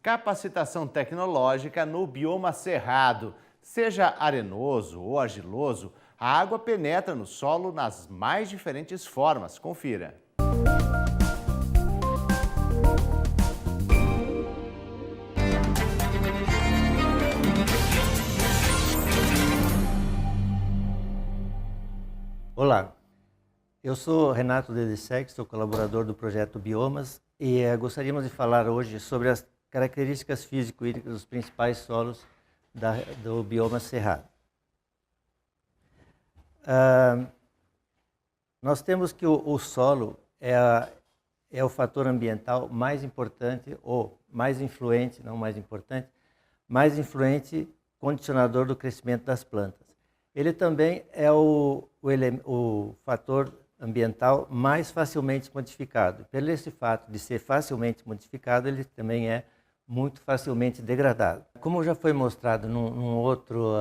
Capacitação tecnológica no bioma cerrado. Seja arenoso ou argiloso, a água penetra no solo nas mais diferentes formas. Confira. Olá, eu sou Renato Dedesec, sou colaborador do projeto Biomas e gostaríamos de falar hoje sobre as características físico-hídricas dos principais solos do bioma cerrado. Nós temos que o solo é o fator ambiental mais importante, ou mais influente, não mais importante, mais influente condicionador do crescimento das plantas. Ele também é o fator ambiental mais facilmente modificado. Pelo esse fato de ser facilmente modificado, ele também é muito facilmente degradado. Como já foi mostrado num outro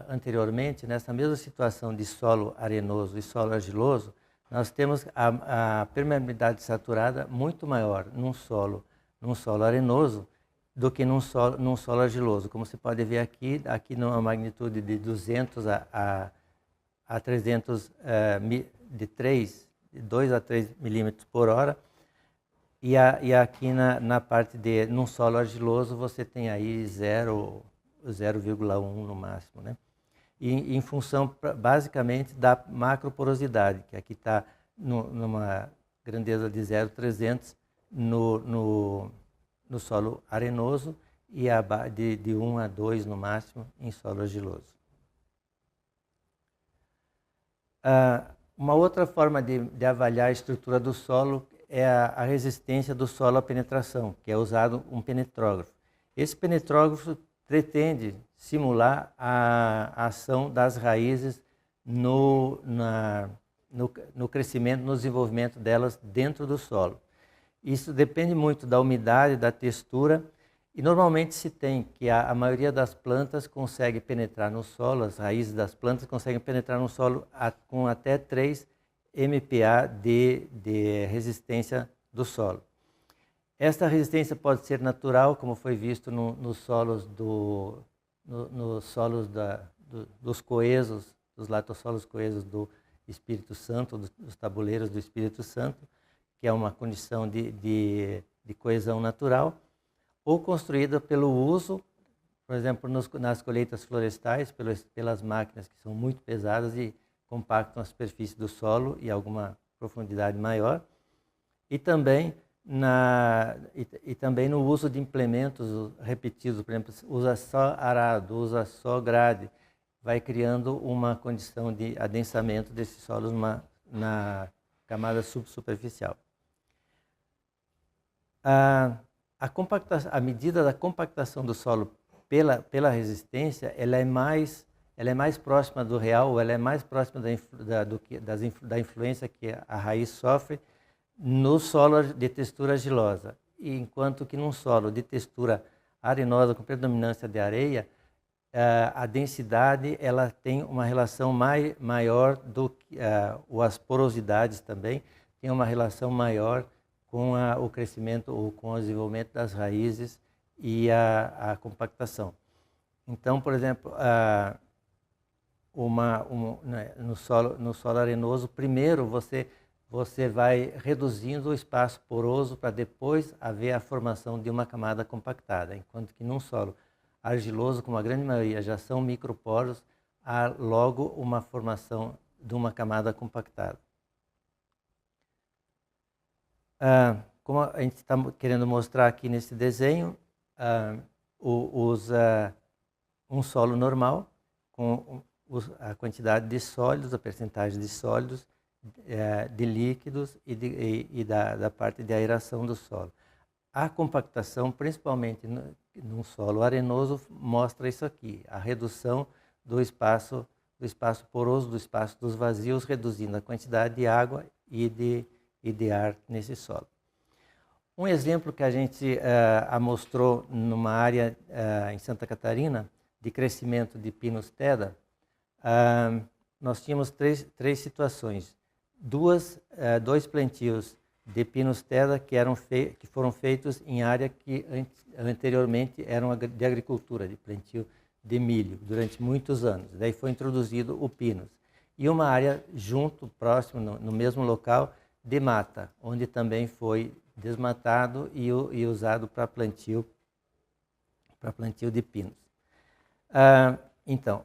anteriormente, nessa mesma situação de solo arenoso e solo argiloso, nós temos a permeabilidade saturada muito maior num solo arenoso do que num solo argiloso. Como você pode ver aqui numa magnitude de 200 a 300, de 2 a 3 milímetros por hora, e aqui na parte num solo argiloso você tem aí 0,1 no máximo, né? E em função basicamente da macroporosidade, que aqui está numa grandeza de 0,300 no solo arenoso e de 1 a 2 no máximo em solo argiloso. Uma outra forma de avaliar a estrutura do solo é a resistência do solo à penetração, que é usado um penetrógrafo. Esse penetrógrafo pretende simular a ação das raízes no crescimento, no desenvolvimento delas dentro do solo. Isso depende muito da umidade, da textura, e normalmente se tem que a maioria das plantas consegue penetrar no solo, as raízes das plantas conseguem penetrar no solo com até 3 MPa de resistência do solo. Esta resistência pode ser natural, como foi visto nos solos dos coesos, dos latossolos coesos do Espírito Santo, dos tabuleiros do Espírito Santo, que é uma condição de coesão natural, ou construída pelo uso, por exemplo, nas colheitas florestais, pelas máquinas que são muito pesadas e compactam a superfície do solo e alguma profundidade maior, e também no uso de implementos repetidos, por exemplo, usa só arado, usa só grade, vai criando uma condição de adensamento desses solos na camada subsuperficial. A medida da compactação do solo pela resistência, ela é mais próxima do real, ou ela é mais próxima da influência que a raiz sofre no solo de textura argilosa, enquanto que num solo de textura arenosa com predominância de areia, a densidade ela tem uma relação maior do que as porosidades também tem uma relação maior com o crescimento ou com o desenvolvimento das raízes e a compactação. Então, por exemplo, no solo arenoso, primeiro você vai reduzindo o espaço poroso para depois haver a formação de uma camada compactada, enquanto que num solo argiloso, como a grande maioria já são microporos, há logo uma formação de uma camada compactada. Como a gente está querendo mostrar aqui nesse desenho, usa um solo normal, com a quantidade de sólidos, a percentagem de sólidos, de líquidos e da parte de aeração do solo. A compactação, principalmente num solo arenoso, mostra isso aqui, a redução do espaço poroso, do espaço dos vazios, reduzindo a quantidade de água e de ar nesse solo. Um exemplo que a gente mostrou numa área em Santa Catarina de crescimento de Pinus teda, nós tínhamos três situações. Dois plantios de pinos terra que foram feitos em área que anteriormente eram de agricultura, de plantio de milho, durante muitos anos. Daí foi introduzido o pinus. E uma área junto, próximo, no mesmo local, de mata, onde também foi desmatado e usado para plantio de pinos. Então,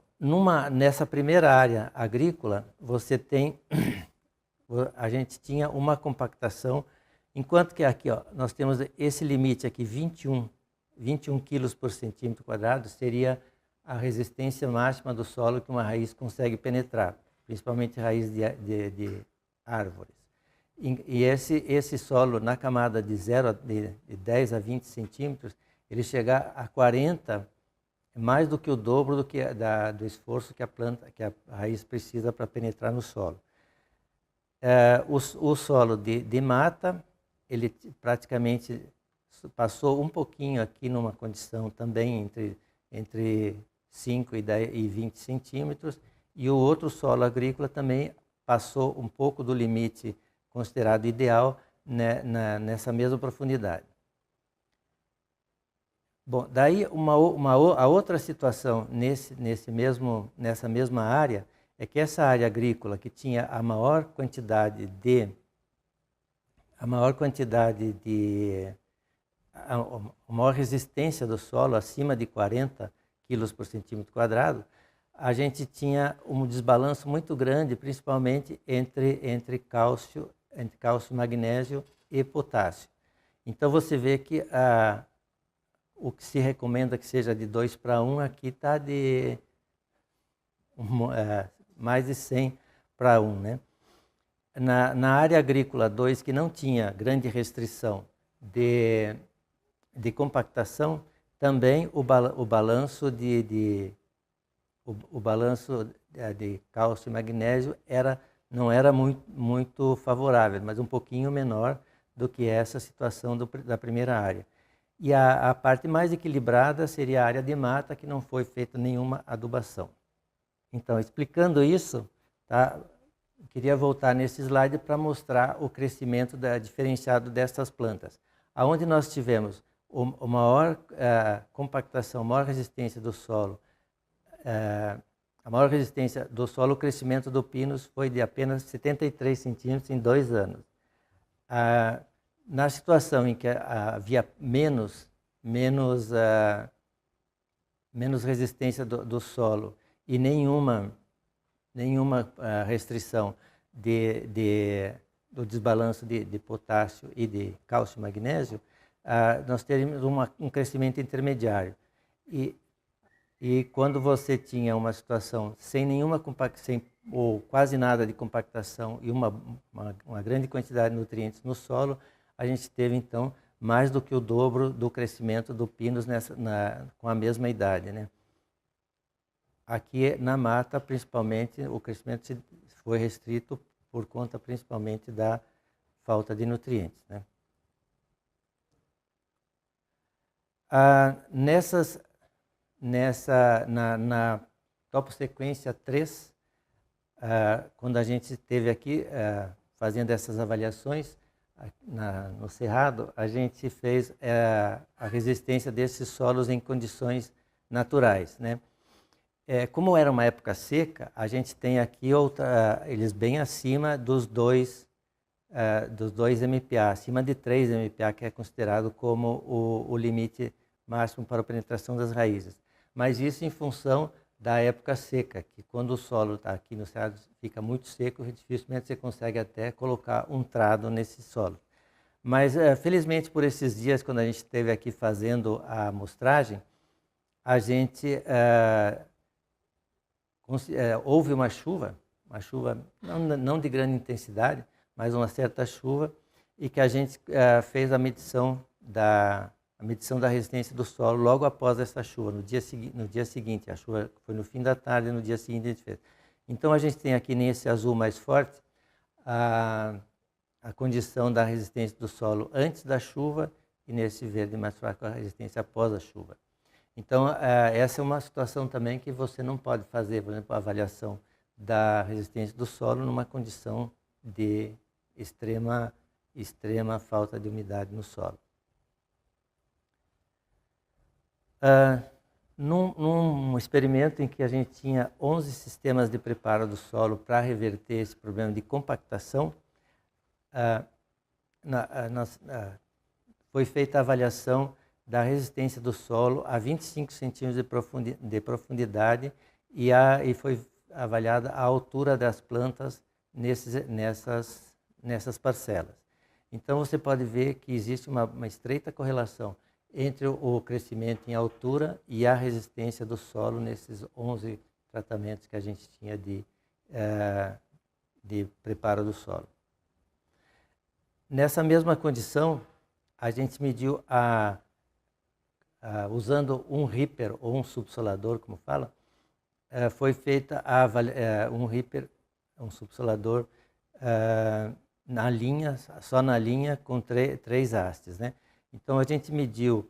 nessa primeira área agrícola, a gente tinha uma compactação, enquanto que aqui nós temos esse limite aqui, 21 quilos por centímetro quadrado, seria a resistência máxima do solo que uma raiz consegue penetrar, principalmente raiz de árvores. E esse solo, na camada de 10 a 20 centímetros, ele chega a 40, mais do que o dobro do esforço que a raiz precisa para penetrar no solo. O solo de mata, ele praticamente passou um pouquinho aqui numa condição também entre 5 e 20 centímetros, e o outro solo agrícola também passou um pouco do limite considerado ideal, né, nessa mesma profundidade. Bom, daí a outra situação nessa mesma área é que essa área agrícola que tinha a maior quantidade a maior resistência do solo, acima de 40 quilos por centímetro quadrado, a gente tinha um desbalanço muito grande, principalmente entre cálcio, magnésio e potássio. Então você vê que o que se recomenda que seja de 2:1, aqui está de mais de 100:1, né? Na área agrícola 2, que não tinha grande restrição de compactação, também o balanço de cálcio e magnésio não era muito favorável, mas um pouquinho menor do que essa situação da primeira área. E a parte mais equilibrada seria a área de mata, que não foi feita nenhuma adubação. Então, explicando isso, tá, queria voltar nesse slide para mostrar o crescimento diferenciado dessas plantas. Aonde nós tivemos a maior compactação, a maior resistência do solo, o crescimento do pinus foi de apenas 73 centímetros em 2 anos. Na situação em que havia menos resistência do solo e nenhuma restrição do desbalanço de potássio e de cálcio e magnésio, nós teríamos um crescimento intermediário. E quando você tinha uma situação sem ou quase nada de compactação e uma grande quantidade de nutrientes no solo, a gente teve então mais do que o dobro do crescimento do pinus com a mesma idade, né? Aqui na mata, principalmente, o crescimento foi restrito por conta principalmente da falta de nutrientes, né? Na toposequência 3, quando a gente esteve aqui fazendo essas avaliações no Cerrado, a gente fez a resistência desses solos em condições naturais, né? Como era uma época seca, a gente tem aqui eles bem acima dos 2 MPa, acima de 3 MPa, que é considerado como o limite máximo para a penetração das raízes. Mas isso em função da época seca, que quando o solo está aqui no Cerrado fica muito seco, dificilmente você consegue até colocar um trado nesse solo. Mas, felizmente, por esses dias, quando a gente esteve aqui fazendo a amostragem, a gente houve uma chuva não de grande intensidade, mas uma certa chuva, e que a gente fez a medição da resistência do solo logo após essa chuva, no dia seguinte. A chuva foi no fim da tarde, no dia seguinte a gente fez. Então a gente tem aqui nesse azul mais forte a condição da resistência do solo antes da chuva e nesse verde mais fraco a resistência após a chuva. Então essa é uma situação também que você não pode fazer, por exemplo, a avaliação da resistência do solo numa condição de extrema extrema falta de umidade no solo. Num experimento em que a gente tinha 11 sistemas de preparo do solo para reverter esse problema de compactação, foi feita a avaliação da resistência do solo a 25 centímetros de profundidade e foi avaliada a altura das plantas nessas parcelas. Então você pode ver que existe uma estreita correlação entre o crescimento em altura e a resistência do solo nesses 11 tratamentos que a gente tinha de preparo do solo. Nessa mesma condição, a gente mediu usando um ripper ou um subsolador, como fala, foi feita um ripper, um subsolador na linha, só na linha com três hastes, né? Então a gente mediu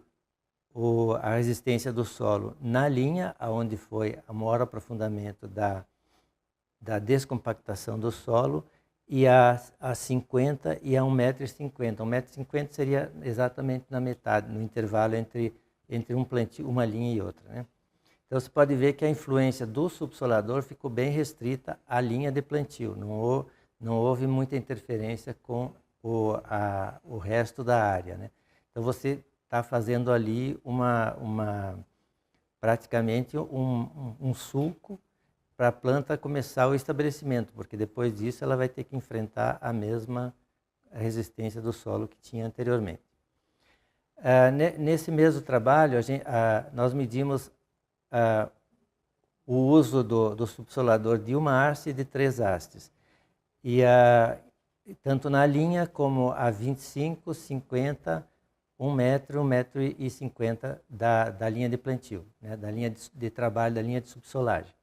a resistência do solo na linha, onde foi o maior aprofundamento da descompactação do solo, e a 50 e a 1,50 m. 1,50 m seria exatamente na metade, no intervalo entre um plantio, uma linha e outra, né? Então você pode ver que a influência do subsolador ficou bem restrita à linha de plantio. Não houve muita interferência com o resto da área, né? Então você está fazendo ali praticamente um sulco para a planta começar o estabelecimento, porque depois disso ela vai ter que enfrentar a mesma resistência do solo que tinha anteriormente. Nesse mesmo trabalho, nós medimos o uso do subsolador de uma haste e de 3 hastes. E tanto na linha como a 25, 50, 1 metro, 1,50 m da linha de plantio, né, da linha de trabalho, da linha de subsolagem.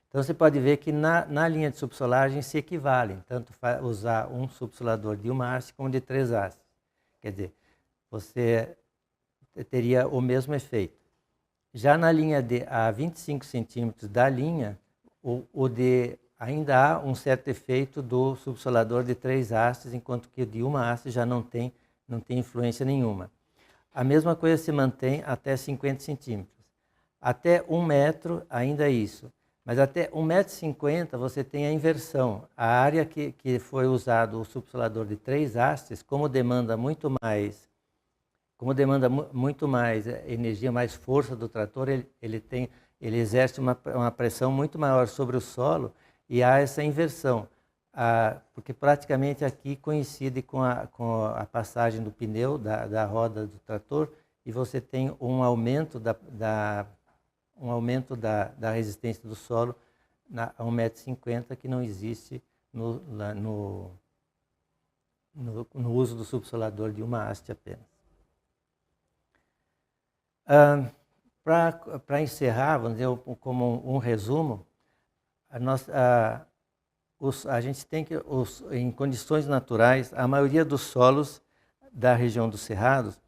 Então você pode ver que na linha de subsolagem se equivalem, tanto usar um subsolador de uma haste como de 3 hastes. Quer dizer, você teria o mesmo efeito. Já na linha a 25 centímetros da linha, ainda há um certo efeito do subsolador de 3 hastes, enquanto que o de uma haste já não tem influência nenhuma. A mesma coisa se mantém até 50 centímetros. Até 1 metro ainda é isso. Mas até 1,50 m você tem a inversão. A área que foi usado o subsolador de 3 hastes, como demanda muito mais energia, mais força do trator, ele exerce uma pressão muito maior sobre o solo e há essa inversão. Porque praticamente aqui coincide com a passagem do pneu, da roda do trator, e você tem um aumento da resistência do solo a 1,50 m que não existe no uso do subsolador de uma haste apenas. Para encerrar, vamos dizer, como um resumo, a gente tem que, em condições naturais, a maioria dos solos da região dos cerrados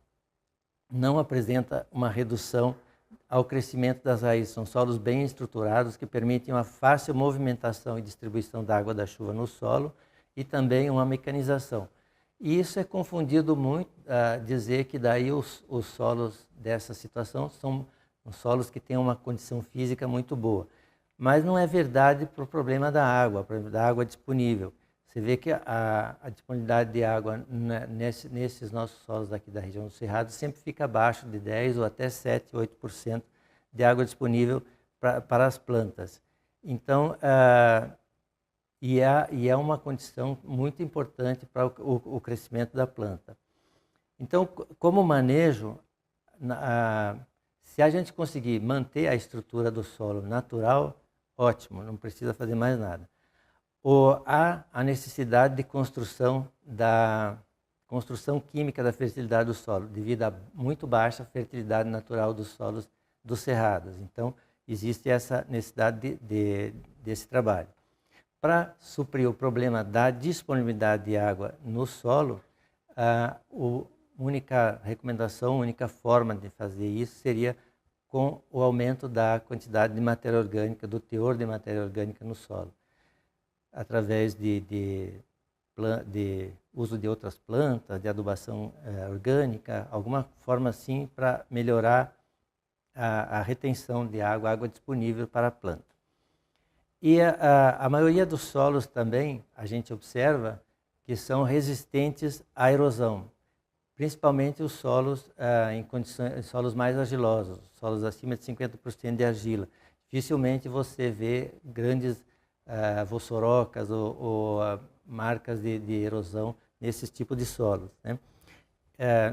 não apresenta uma redução ao crescimento das raízes. São solos bem estruturados que permitem uma fácil movimentação e distribuição da água da chuva no solo e também uma mecanização. E isso é confundido muito, dizer que daí os solos dessa situação são os solos que têm uma condição física muito boa. Mas não é verdade para o problema da água disponível. Você vê que a disponibilidade de água nesses nossos solos aqui da região do Cerrado sempre fica abaixo de 10% ou até 7%, 8% de água disponível para as plantas. Então, e é uma condição muito importante para o crescimento da planta. Então, como manejo, se a gente conseguir manter a estrutura do solo natural, ótimo, não precisa fazer mais nada. Há a necessidade de construção química da fertilidade do solo, devido à muito baixa fertilidade natural dos solos dos cerrados. Então, existe essa necessidade desse trabalho. Para suprir o problema da disponibilidade de água no solo, a única recomendação, a única forma de fazer isso seria com o aumento da quantidade de matéria orgânica, do teor de matéria orgânica no solo, através de de uso de outras plantas, de adubação orgânica, alguma forma assim para melhorar a retenção de água disponível para a planta. E a maioria dos solos também, a gente observa que são resistentes à erosão, principalmente os solos solos mais argilosos, solos acima de 50% de argila. Dificilmente você vê grandes vossorocas ou marcas de erosão nesses tipos de solos, né?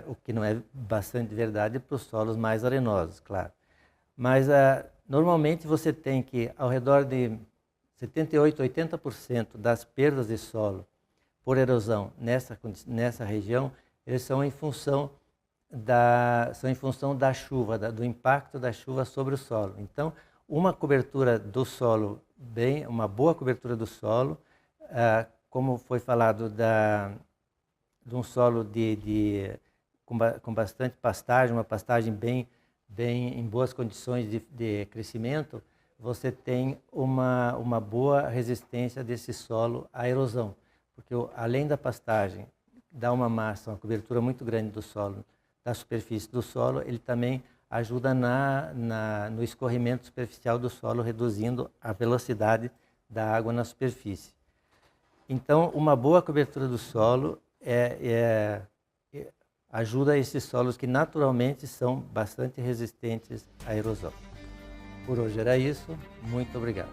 O que não é bastante verdade para os solos mais arenosos, claro. Mas normalmente você tem que, ao redor de 78%, 80% das perdas de solo por erosão nessa região, eles são em função da chuva, do impacto da chuva sobre o solo. Então, uma cobertura do solo uma boa cobertura do solo, como foi falado de um solo com bastante pastagem, uma pastagem bem em boas condições de crescimento, você tem uma boa resistência desse solo à erosão, porque além da pastagem dar uma massa, uma cobertura muito grande do solo, da superfície do solo, ele também ajuda no escorrimento superficial do solo, reduzindo a velocidade da água na superfície. Então, uma boa cobertura do solo ajuda esses solos que naturalmente são bastante resistentes à erosão. Por hoje era isso. Muito obrigado.